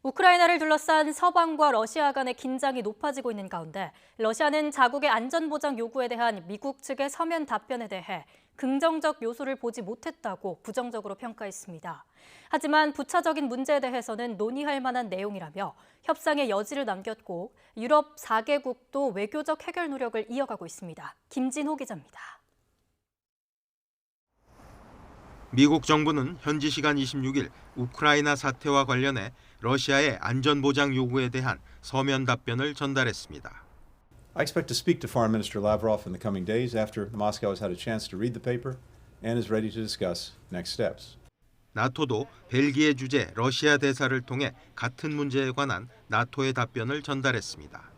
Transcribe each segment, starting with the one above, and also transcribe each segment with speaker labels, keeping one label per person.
Speaker 1: 우크라이나를 둘러싼 서방과 러시아 간의 긴장이 높아지고 있는 가운데 러시아는 자국의 안전보장 요구에 대한 미국 측의 서면 답변에 대해 긍정적 요소를 보지 못했다고 부정적으로 평가했습니다. 하지만 부차적인 문제에 대해서는 논의할 만한 내용이라며 협상의 여지를 남겼고 유럽 4개국도 외교적 해결 노력을 이어가고 있습니다. 김진호 기자입니다.
Speaker 2: 미국 정부는 현지 시간 26일 우크라이나 사태와 관련해 러시아의 안전보장 요구에 대한 서면 답변을 전달했습니다.
Speaker 3: I expect to speak to Foreign Minister Lavrov in the coming days after Moscow has had a chance to read the paper and is ready to discuss next steps.
Speaker 2: 나토도 벨기에 주재 러시아 대사를 통해 같은 문제에 관한 나토의 답변을 전달했습니다.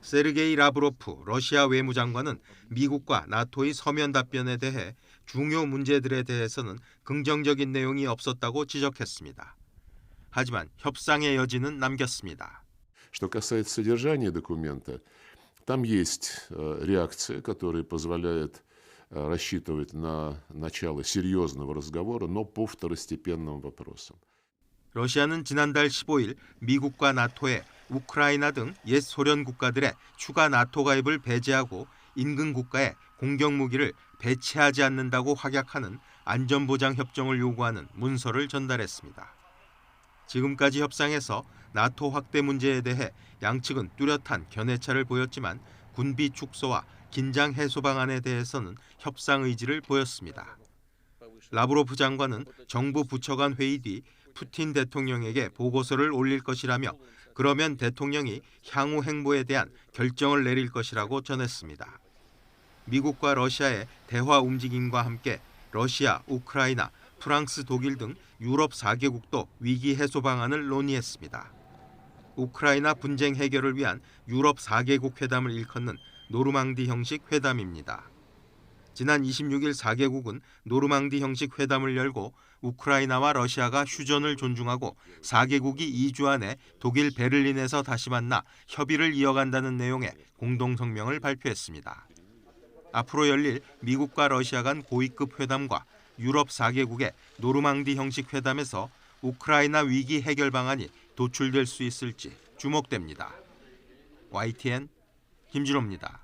Speaker 2: 세르게이 라브로프 러시아 외무장관은 미국과 나토의 서면 답변에 대해 중요 문제들에 대해서는 긍정적인 내용이 없었다고 지적했습니다. 하지만 협상의 여지는 남겼습니다.
Speaker 4: Что касается содержания документа, там есть реакция, которая позволяет рассчитывать на начало серьезного разговора, но по второстепенным вопросам.
Speaker 2: 러시아는 지난달 15일 미국과 나토에 우크라이나 등 옛 소련 국가들의 추가 나토 가입을 배제하고 인근 국가에 공격 무기를 배치하지 않는다고 확약하는 안전보장 협정을 요구하는 문서를 전달했습니다. 지금까지 협상에서 나토 확대 문제에 대해 양측은 뚜렷한 견해차를 보였지만 군비 축소와 긴장 해소 방안에 대해서는 협상 의지를 보였습니다. 라브로프 장관은 정부 부처 간 회의 뒤 푸틴 대통령에게 보고서를 올릴 것이라며 그러면 대통령이 향후 행보에 대한 결정을 내릴 것이라고 전했습니다. 미국과 러시아의 대화 움직임과 함께 러시아, 우크라이나, 프랑스, 독일 등 유럽 4개국도 위기 해소 방안을 논의했습니다. 우크라이나 분쟁 해결을 위한 유럽 4개국 회담을 일컫는 노르망디 형식 회담입니다. 지난 26일 4개국은 노르망디 형식 회담을 열고 우크라이나와 러시아가 휴전을 존중하고 4개국이 2주 안에 독일 베를린에서 다시 만나 협의를 이어간다는 내용의 공동성명을 발표했습니다. 앞으로 열릴 미국과 러시아 간 고위급 회담과 유럽 4개국의 노르망디 형식 회담에서 우크라이나 위기 해결 방안이 도출될 수 있을지 주목됩니다. YTN 김진호입니다.